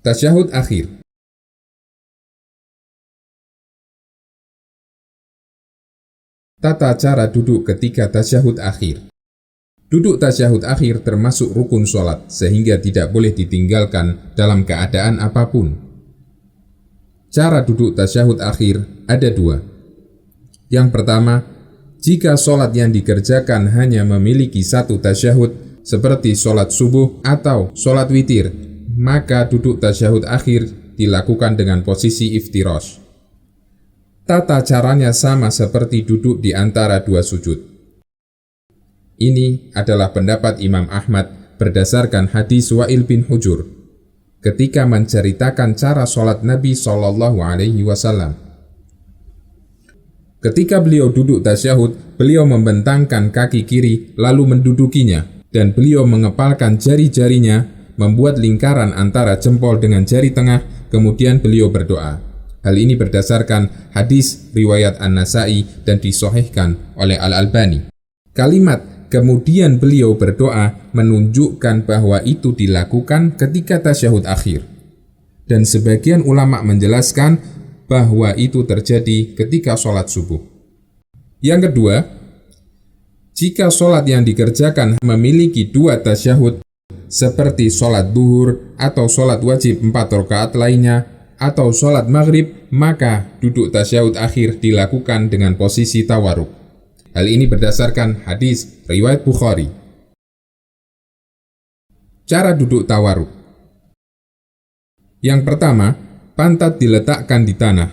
Tasyahud akhir. Tata cara duduk ketika tasyahud akhir. Duduk tasyahud akhir termasuk rukun sholat, sehingga tidak boleh ditinggalkan dalam keadaan apapun. Cara duduk tasyahud akhir ada dua. Yang pertama, jika sholat yang dikerjakan hanya memiliki satu tasyahud, seperti sholat subuh atau sholat witir, maka duduk tasyahud akhir dilakukan dengan posisi iftirash. Tata caranya sama seperti duduk di antara dua sujud. Ini adalah pendapat Imam Ahmad berdasarkan hadis Wa'il bin Hujur ketika menceritakan cara sholat Nabi SAW. Ketika beliau duduk tasyahud, beliau membentangkan kaki kiri lalu mendudukinya, dan beliau mengepalkan jari-jarinya, membuat lingkaran antara jempol dengan jari tengah, kemudian beliau berdoa. Hal ini berdasarkan hadis riwayat An-Nasai dan disahihkan oleh Al-Albani. Kalimat kemudian beliau berdoa menunjukkan bahwa itu dilakukan ketika tasyahud akhir. Dan sebagian ulama menjelaskan bahwa itu terjadi ketika sholat subuh. Yang kedua, jika sholat yang dikerjakan memiliki dua tasyahud, seperti sholat duhur atau sholat wajib 4 rakaat lainnya, atau sholat maghrib, maka duduk tasyahud akhir dilakukan dengan posisi tawarruk. Hal ini berdasarkan hadis riwayat Bukhari. Cara duduk tawarruk. Yang pertama, pantat diletakkan di tanah,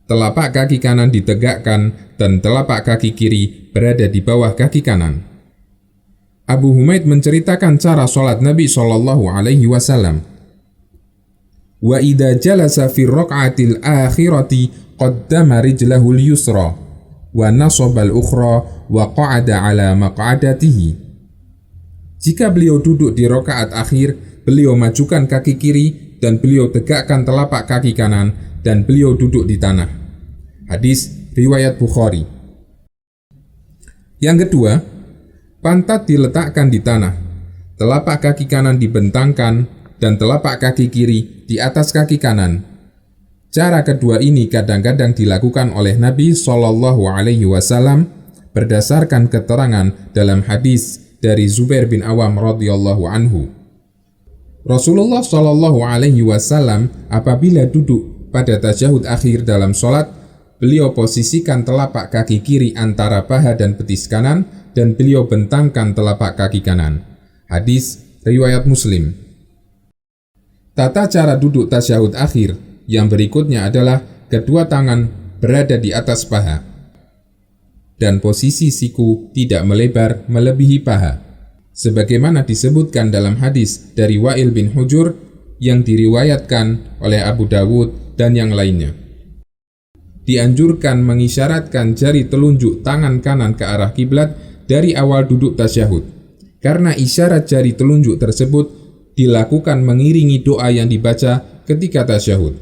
telapak kaki kanan ditegakkan, dan telapak kaki kiri berada di bawah kaki kanan. Abu Humaid menceritakan cara sholat Nabi SAW. Wa idza jalasa fi raq'atil akhirati qaddama rijlahul yusra wa nasaba al-ukhra wa qa'ada ala maq'adatihi. Jika beliau duduk di rakaat akhir, beliau majukan kaki kiri dan beliau tegakkan telapak kaki kanan dan beliau duduk di tanah. Hadis riwayat Bukhari. Yang kedua, pantat diletakkan di tanah, telapak kaki kanan dibentangkan, dan telapak kaki kiri di atas kaki kanan. Cara kedua ini kadang-kadang dilakukan oleh Nabi SAW berdasarkan keterangan dalam hadis dari Zubair bin Awam radhiyallahu anhu. Rasulullah SAW apabila duduk pada tasyahud akhir dalam sholat, beliau posisikan telapak kaki kiri antara paha dan betis kanan, dan beliau bentangkan telapak kaki kanan. Hadis riwayat Muslim. Tata cara duduk tasyahud akhir yang berikutnya adalah kedua tangan berada di atas paha, dan posisi siku tidak melebar melebihi paha, sebagaimana disebutkan dalam hadis dari Wa'il bin Hujur yang diriwayatkan oleh Abu Dawud dan yang lainnya. Dianjurkan mengisyaratkan jari telunjuk tangan kanan ke arah kiblat dari awal duduk tasyahud, karena isyarat jari telunjuk tersebut dilakukan mengiringi doa yang dibaca ketika tasyahud.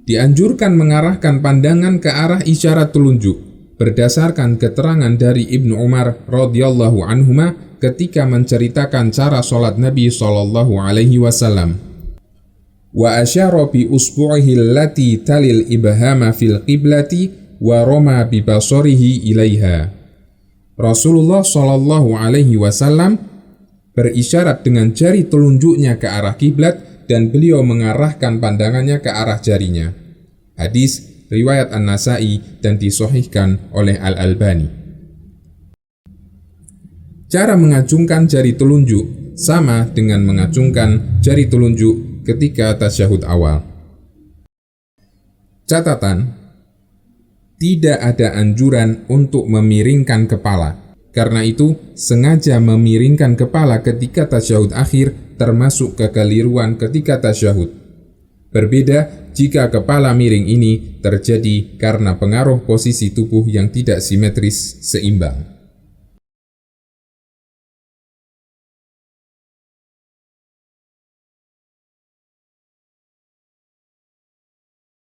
Dianjurkan mengarahkan pandangan ke arah isyarat telunjuk berdasarkan keterangan dari Ibnu Umar radhiyallahu anhuma ketika menceritakan cara sholat Nabi SAW. Wa asyara bi usbu'ihi allati talil ibhama fil qiblati wa rama bi basarihi ilaiha. Rasulullah SAW berisyarat dengan jari telunjuknya ke arah kiblat dan beliau mengarahkan pandangannya ke arah jarinya. Hadis riwayat An-Nasai dan disahihkan oleh Al-Albani. Cara mengacungkan jari telunjuk sama dengan mengacungkan jari telunjuk ketika tasyahud awal. Catatan: tidak ada anjuran untuk memiringkan kepala. Karena itu, sengaja memiringkan kepala ketika tasyahud akhir termasuk kekeliruan ketika tasyahud. Berbeda jika kepala miring ini terjadi karena pengaruh posisi tubuh yang tidak simetris seimbang.